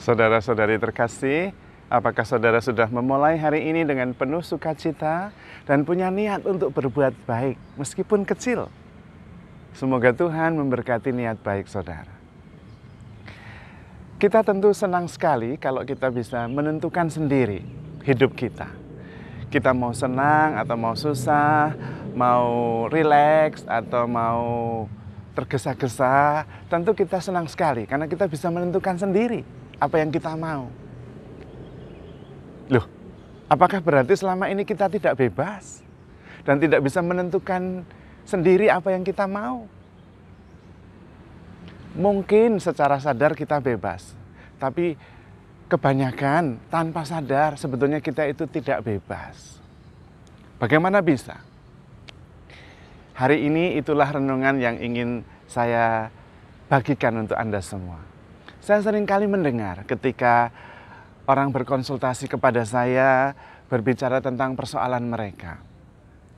Saudara-saudari terkasih, apakah saudara sudah memulai hari ini dengan penuh sukacita dan punya niat untuk berbuat baik meskipun kecil? Semoga Tuhan memberkati niat baik saudara. Kita tentu senang sekali kalau kita bisa menentukan sendiri hidup kita. Kita mau senang atau mau susah, mau rileks atau mau tergesa-gesa, tentu kita senang sekali karena kita bisa menentukan sendiri apa yang kita mau. Loh, apakah berarti selama ini kita tidak bebas dan tidak bisa menentukan sendiri apa yang kita mau? Mungkin secara sadar kita bebas, tapi kebanyakan tanpa sadar sebetulnya kita itu tidak bebas. Bagaimana bisa? Hari ini itulah renungan yang ingin saya bagikan untuk Anda semua. Saya seringkali mendengar ketika orang berkonsultasi kepada saya berbicara tentang persoalan mereka.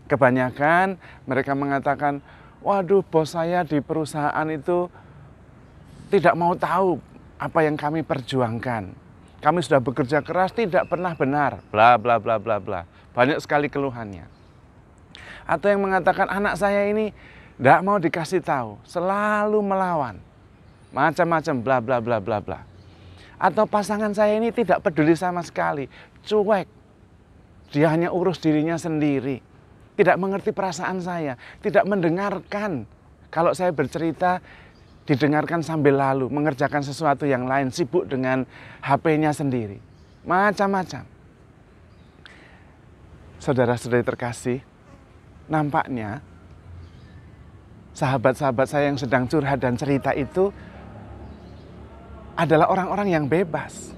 Kebanyakan mereka mengatakan, waduh bos saya di perusahaan itu tidak mau tahu apa yang kami perjuangkan. Kami sudah bekerja keras, tidak pernah benar, bla bla bla bla bla. Banyak sekali keluhannya. Atau yang mengatakan anak saya ini tidak mau dikasih tahu, selalu melawan. Macam-macam bla bla bla bla bla. Atau pasangan saya ini tidak peduli sama sekali, cuek. Dia hanya urus dirinya sendiri. Tidak mengerti perasaan saya, tidak mendengarkan. Kalau saya bercerita, didengarkan sambil lalu, mengerjakan sesuatu yang lain, sibuk dengan HP-nya sendiri. Macam-macam. Saudara-saudari terkasih, nampaknya sahabat-sahabat saya yang sedang curhat dan cerita itu adalah orang-orang yang bebas.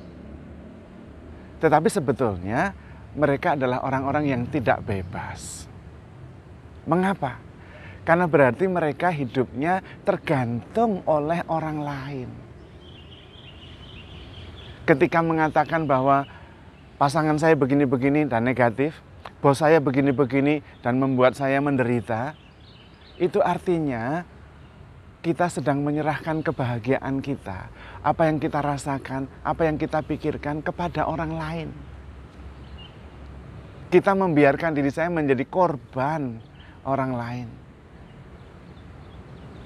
Tetapi sebetulnya mereka adalah orang-orang yang tidak bebas. Mengapa? Karena berarti mereka hidupnya tergantung oleh orang lain. Ketika mengatakan bahwa pasangan saya begini-begini dan negatif, bos saya begini-begini dan membuat saya menderita, itu artinya kita sedang menyerahkan kebahagiaan kita, apa yang kita rasakan, apa yang kita pikirkan kepada orang lain. Kita membiarkan diri saya menjadi korban orang lain.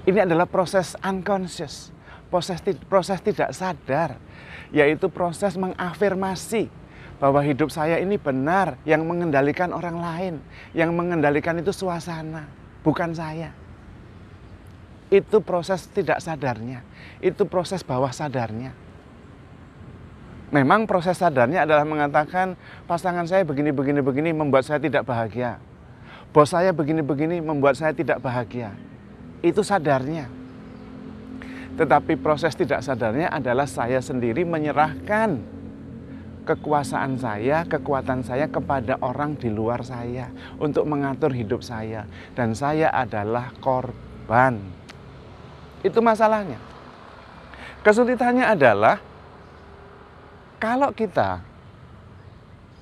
Ini adalah proses unconscious, proses tidak sadar, yaitu proses mengafirmasi bahwa hidup saya ini benar, yang mengendalikan orang lain, yang mengendalikan itu suasana, bukan saya. Itu proses tidak sadarnya, itu proses bawah sadarnya. Memang proses sadarnya adalah mengatakan pasangan saya begini-begini membuat saya tidak bahagia. Bos saya begini-begini membuat saya tidak bahagia. Itu sadarnya. Tetapi proses tidak sadarnya adalah saya sendiri menyerahkan kekuasaan saya, kekuatan saya kepada orang di luar saya untuk mengatur hidup saya. Dan saya adalah korban. Itu masalahnya. Kesulitannya adalah kalau kita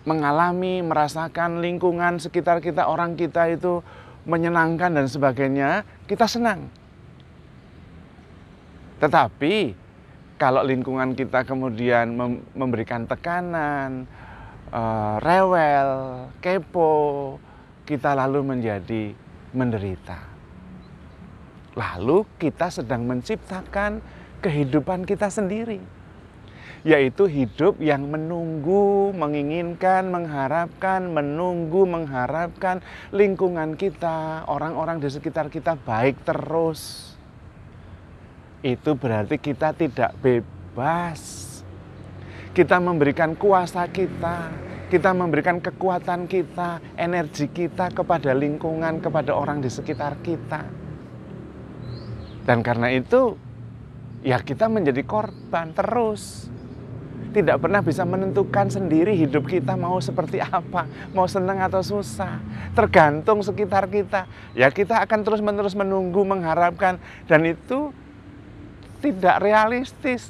mengalami, merasakan lingkungan sekitar kita, orang kita itu menyenangkan dan sebagainya, kita senang. Tetapi kalau lingkungan kita kemudian memberikan tekanan, rewel, kepo, kita lalu menjadi menderita. Lalu kita sedang menciptakan kehidupan kita sendiri, yaitu hidup yang menunggu, menginginkan, mengharapkan, menunggu, mengharapkan lingkungan kita, orang-orang di sekitar kita baik terus. Itu berarti kita tidak bebas. Kita memberikan kuasa kita memberikan kekuatan kita, energi kita kepada lingkungan, kepada orang di sekitar kita. Dan karena itu, ya kita menjadi korban terus. Tidak pernah bisa menentukan sendiri hidup kita mau seperti apa, mau senang atau susah. Tergantung sekitar kita. Ya kita akan terus-menerus menunggu, mengharapkan. Dan itu tidak realistis.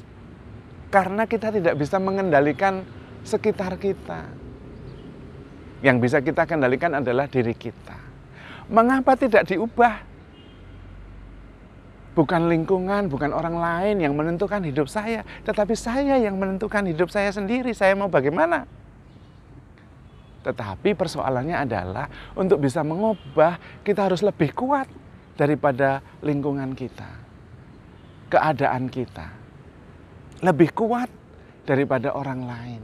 Karena kita tidak bisa mengendalikan sekitar kita. Yang bisa kita kendalikan adalah diri kita. Mengapa tidak diubah? Bukan lingkungan, bukan orang lain yang menentukan hidup saya, tetapi saya yang menentukan hidup saya sendiri. Saya mau bagaimana? Tetapi persoalannya adalah untuk bisa mengubah, kita harus lebih kuat daripada lingkungan kita, keadaan kita. Lebih kuat daripada orang lain.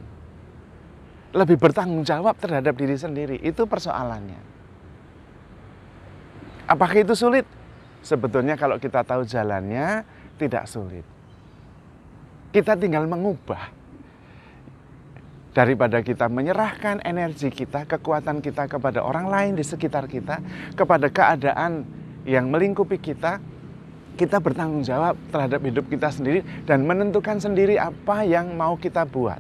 Lebih bertanggung jawab terhadap diri sendiri. Itu persoalannya. Apakah itu sulit? Sebetulnya kalau kita tahu jalannya, tidak sulit. Kita tinggal mengubah. Daripada kita menyerahkan energi kita, kekuatan kita kepada orang lain di sekitar kita, kepada keadaan yang melingkupi kita, kita bertanggung jawab terhadap hidup kita sendiri dan menentukan sendiri apa yang mau kita buat.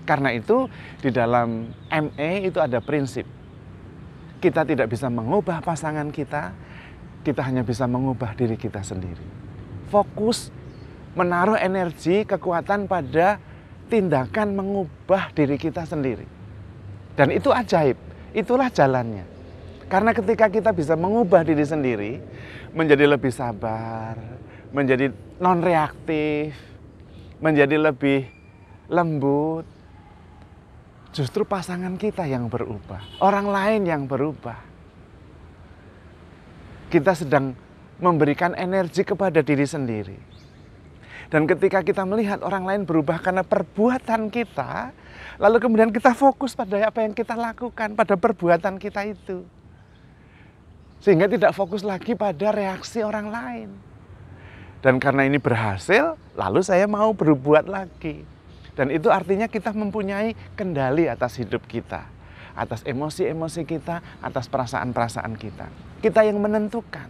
Karena itu di dalam ME itu ada prinsip. Kita tidak bisa mengubah pasangan kita hanya bisa mengubah diri kita sendiri. Fokus menaruh energi, kekuatan pada tindakan mengubah diri kita sendiri. Dan itu ajaib, itulah jalannya. Karena ketika kita bisa mengubah diri sendiri, menjadi lebih sabar, menjadi non-reaktif, menjadi lebih lembut, justru pasangan kita yang berubah, orang lain yang berubah. Kita sedang memberikan energi kepada diri sendiri. Dan ketika kita melihat orang lain berubah karena perbuatan kita, lalu kemudian kita fokus pada apa yang kita lakukan, pada perbuatan kita itu. Sehingga tidak fokus lagi pada reaksi orang lain. Dan karena ini berhasil, lalu saya mau berbuat lagi. Dan itu artinya kita mempunyai kendali atas hidup kita, atas emosi-emosi kita, atas perasaan-perasaan kita. Kita yang menentukan.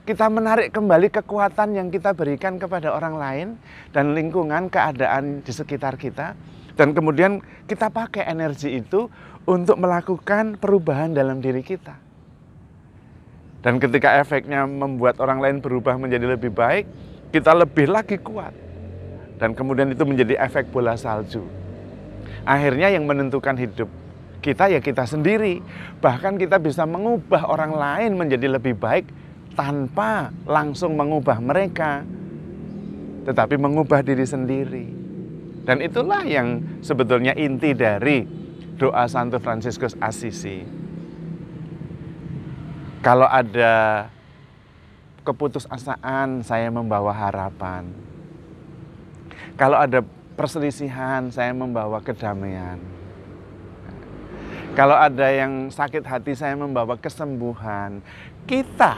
Kita menarik kembali kekuatan yang kita berikan kepada orang lain dan lingkungan, keadaan di sekitar kita. Dan kemudian kita pakai energi itu untuk melakukan perubahan dalam diri kita. Dan ketika efeknya membuat orang lain berubah menjadi lebih baik, kita lebih lagi kuat. Dan kemudian itu menjadi efek bola salju. Akhirnya yang menentukan hidup kita ya kita sendiri. Bahkan kita bisa mengubah orang lain menjadi lebih baik tanpa langsung mengubah mereka, tetapi mengubah diri sendiri. Dan itulah yang sebetulnya inti dari doa Santo Fransiskus Assisi. Kalau ada keputusasaan, saya membawa harapan. Kalau ada perselisihan, saya membawa kedamaian. Kalau ada yang sakit hati, saya membawa kesembuhan. Kita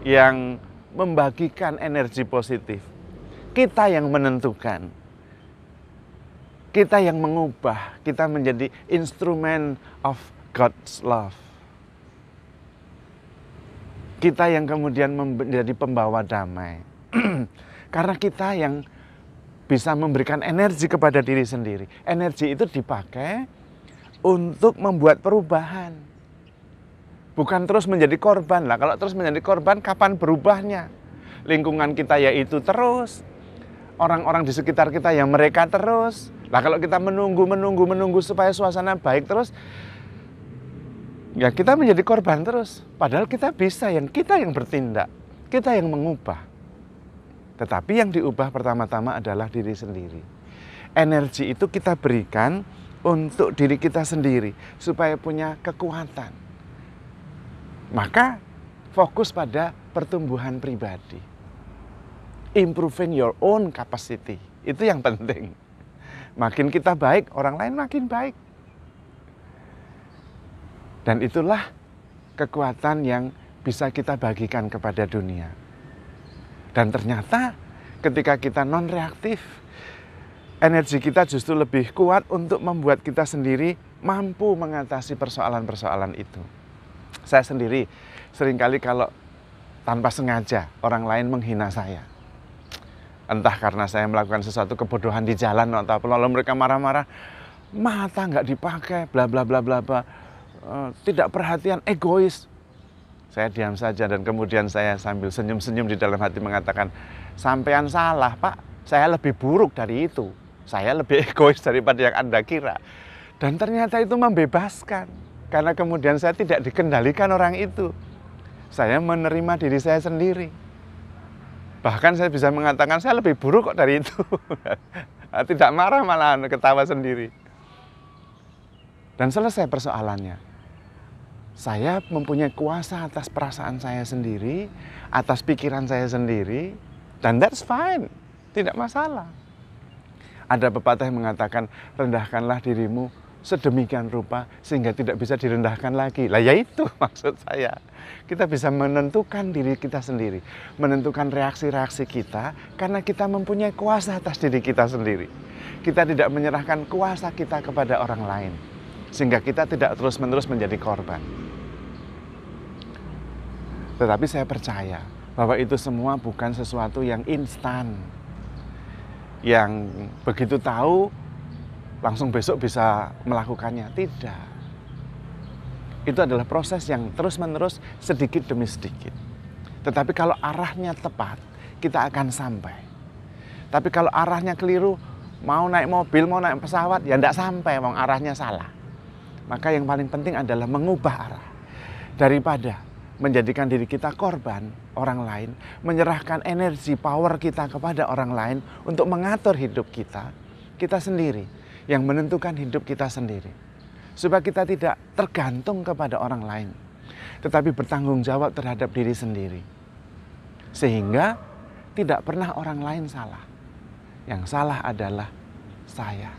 yang membagikan energi positif. Kita yang menentukan. Kita yang mengubah. Kita menjadi instrumen of God's love. Kita yang kemudian menjadi pembawa damai. Karena kita yang bisa memberikan energi kepada diri sendiri. Energi itu dipakai untuk membuat perubahan. Bukan terus menjadi korban. Lah, kalau terus menjadi korban, kapan berubahnya? Lingkungan kita yaitu terus. Orang-orang di sekitar kita yang mereka terus. Lah, kalau kita menunggu supaya suasana baik terus, ya kita menjadi korban terus. Padahal kita bisa, kita yang bertindak. Kita yang mengubah. Tetapi yang diubah pertama-tama adalah diri sendiri. Energi itu kita berikan untuk diri kita sendiri, supaya punya kekuatan. Maka fokus pada pertumbuhan pribadi. Improving your own capacity, itu yang penting. Makin kita baik, orang lain makin baik. Dan itulah kekuatan yang bisa kita bagikan kepada dunia. Dan ternyata ketika kita non-reaktif, energi kita justru lebih kuat untuk membuat kita sendiri mampu mengatasi persoalan-persoalan itu. Saya sendiri seringkali kalau tanpa sengaja orang lain menghina saya. Entah karena saya melakukan sesuatu kebodohan di jalan atau apa, lalu mereka marah-marah, mata nggak dipakai, bla bla bla bla bla, tidak perhatian, egois. Saya diam saja dan kemudian saya sambil senyum-senyum di dalam hati mengatakan, sampean salah Pak, saya lebih buruk dari itu. Saya lebih egois daripada yang Anda kira. Dan ternyata itu membebaskan. Karena kemudian saya tidak dikendalikan orang itu. Saya menerima diri saya sendiri. Bahkan saya bisa mengatakan saya lebih buruk kok dari itu. Tidak marah, malah ketawa sendiri. Dan selesai persoalannya. Saya mempunyai kuasa atas perasaan saya sendiri, atas pikiran saya sendiri, dan that's fine, tidak masalah. Ada pepatah yang mengatakan, rendahkanlah dirimu sedemikian rupa sehingga tidak bisa direndahkan lagi. Lah ya itu maksud saya. Kita bisa menentukan diri kita sendiri, menentukan reaksi-reaksi kita karena kita mempunyai kuasa atas diri kita sendiri. Kita tidak menyerahkan kuasa kita kepada orang lain, sehingga kita tidak terus-menerus menjadi korban. Tetapi saya percaya bahwa itu semua bukan sesuatu yang instan, yang begitu tahu langsung besok bisa melakukannya. Tidak. Itu adalah proses yang terus-menerus, sedikit demi sedikit. Tetapi kalau arahnya tepat, kita akan sampai. Tapi kalau arahnya keliru, mau naik mobil, mau naik pesawat, ya tidak sampai, wong arahnya salah. Maka yang paling penting adalah mengubah arah. Daripada menjadikan diri kita korban orang lain, menyerahkan energi, power kita kepada orang lain untuk mengatur hidup kita, kita sendiri yang menentukan hidup kita sendiri. Supaya kita tidak tergantung kepada orang lain, tetapi bertanggung jawab terhadap diri sendiri. Sehingga tidak pernah orang lain salah. Yang salah adalah saya.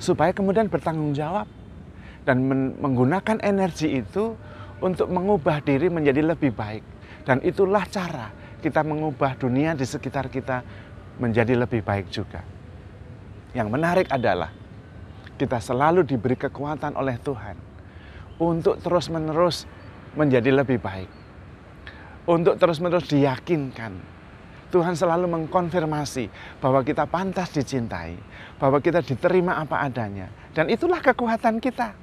Supaya kemudian bertanggung jawab dan menggunakan energi itu untuk mengubah diri menjadi lebih baik. Dan itulah cara kita mengubah dunia di sekitar kita menjadi lebih baik juga. Yang menarik adalah kita selalu diberi kekuatan oleh Tuhan untuk terus-menerus menjadi lebih baik. Untuk terus-menerus diyakinkan. Tuhan selalu mengkonfirmasi bahwa kita pantas dicintai, bahwa kita diterima apa adanya. Dan itulah kekuatan kita.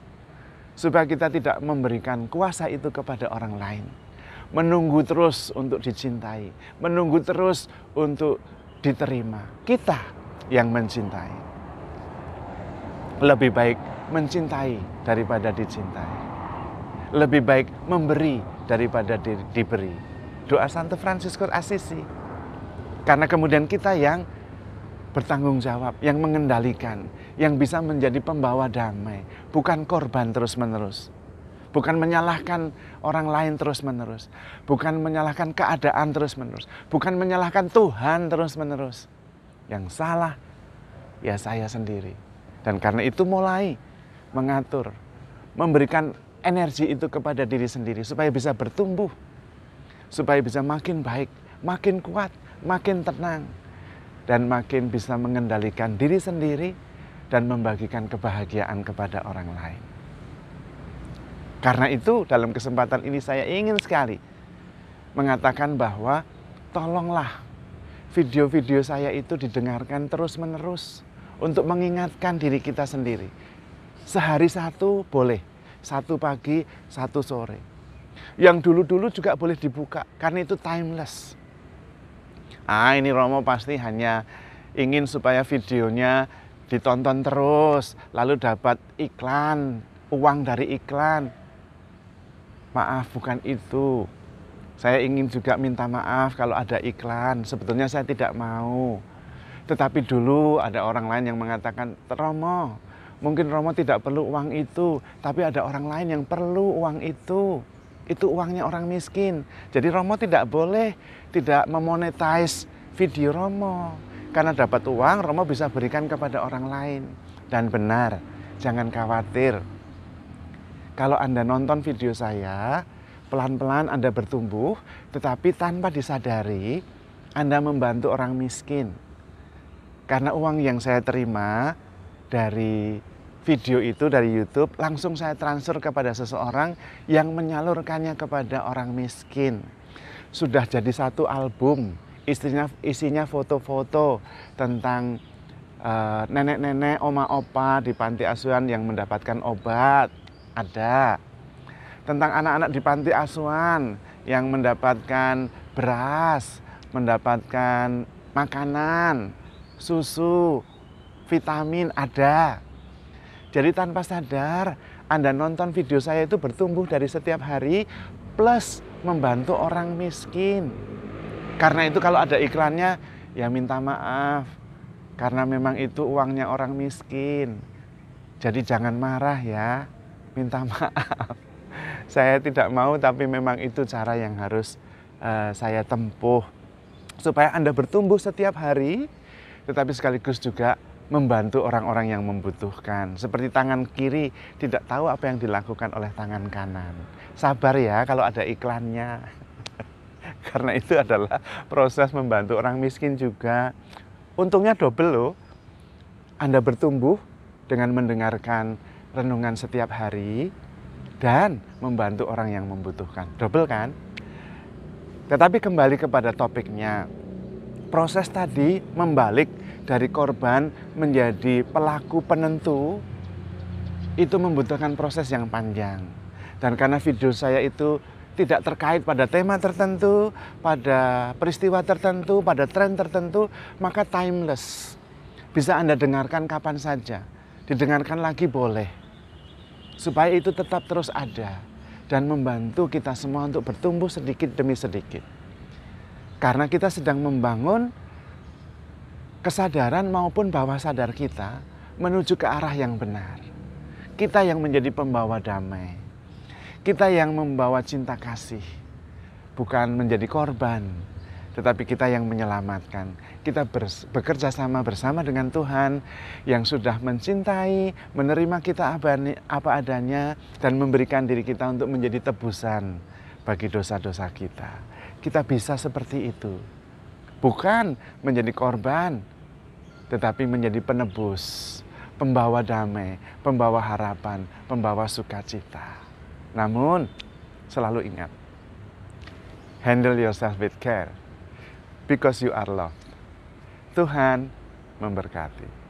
Supaya kita tidak memberikan kuasa itu kepada orang lain. Menunggu terus untuk dicintai. Menunggu terus untuk diterima. Kita yang mencintai. Lebih baik mencintai daripada dicintai. Lebih baik memberi daripada diberi. Doa Santo Fransiskus Assisi. Karena kemudian kita yang bertanggung jawab, yang mengendalikan, yang bisa menjadi pembawa damai, bukan korban terus-menerus. Bukan menyalahkan orang lain terus-menerus, bukan menyalahkan keadaan terus-menerus, bukan menyalahkan Tuhan terus-menerus. Yang salah ya saya sendiri. Dan karena itu mulai mengatur, memberikan energi itu kepada diri sendiri supaya bisa bertumbuh, supaya bisa makin baik, makin kuat, makin tenang, dan makin bisa mengendalikan diri sendiri dan membagikan kebahagiaan kepada orang lain. Karena itu dalam kesempatan ini saya ingin sekali mengatakan bahwa tolonglah video-video saya itu didengarkan terus-menerus untuk mengingatkan diri kita sendiri. Sehari satu boleh, satu pagi, satu sore. Yang dulu-dulu juga boleh dibuka karena itu timeless. Ini Romo pasti hanya ingin supaya videonya ditonton terus, lalu dapat iklan, uang dari iklan. Maaf, bukan itu. Saya ingin juga minta maaf kalau ada iklan. Sebetulnya saya tidak mau. Tetapi dulu ada orang lain yang mengatakan, Romo, mungkin Romo tidak perlu uang itu, tapi ada orang lain yang perlu uang itu. Itu uangnya orang miskin. Jadi Romo tidak boleh tidak memonetize video Romo. Karena dapat uang, Romo bisa berikan kepada orang lain. Dan benar, jangan khawatir. Kalau Anda nonton video saya, pelan-pelan Anda bertumbuh, tetapi tanpa disadari, Anda membantu orang miskin. Karena uang yang saya terima dari video itu dari YouTube, langsung saya transfer kepada seseorang yang menyalurkannya kepada orang miskin. Sudah jadi satu album, isinya foto-foto tentang nenek-nenek, oma-opa di panti asuhan yang mendapatkan obat. Ada. Tentang anak-anak di panti asuhan yang mendapatkan beras, mendapatkan makanan, susu, vitamin, ada. Jadi tanpa sadar, Anda nonton video saya itu bertumbuh dari setiap hari, plus membantu orang miskin. Karena itu kalau ada iklannya, ya minta maaf. Karena memang itu uangnya orang miskin. Jadi jangan marah ya, minta maaf. Saya tidak mau, tapi memang itu cara yang harus saya tempuh. Supaya Anda bertumbuh setiap hari, tetapi sekaligus juga membantu orang-orang yang membutuhkan. Seperti tangan kiri tidak tahu apa yang dilakukan oleh tangan kanan. Sabar ya kalau ada iklannya. Karena itu adalah proses membantu orang miskin juga. Untungnya double loh. Anda bertumbuh dengan mendengarkan renungan setiap hari dan membantu orang yang membutuhkan. Double kan? Tetapi kembali kepada topiknya. Proses tadi membalik dari korban menjadi pelaku penentu itu membutuhkan proses yang panjang. Dan karena video saya itu tidak terkait pada tema tertentu, pada peristiwa tertentu, pada tren tertentu, maka timeless. Bisa Anda dengarkan kapan saja. Didengarkan lagi boleh. Supaya itu tetap terus ada dan membantu kita semua untuk bertumbuh sedikit demi sedikit. Karena kita sedang membangun kesadaran maupun bawah sadar kita menuju ke arah yang benar. Kita yang menjadi pembawa damai. Kita yang membawa cinta kasih. Bukan menjadi korban, tetapi kita yang menyelamatkan. Kita bekerja sama bersama dengan Tuhan yang sudah mencintai, menerima kita apa adanya, dan memberikan diri kita untuk menjadi tebusan bagi dosa-dosa kita. Kita bisa seperti itu. Bukan menjadi korban, tetapi menjadi penebus, pembawa damai, pembawa harapan, pembawa sukacita. Namun, selalu ingat, handle yourself with care, because you are loved. Tuhan memberkati.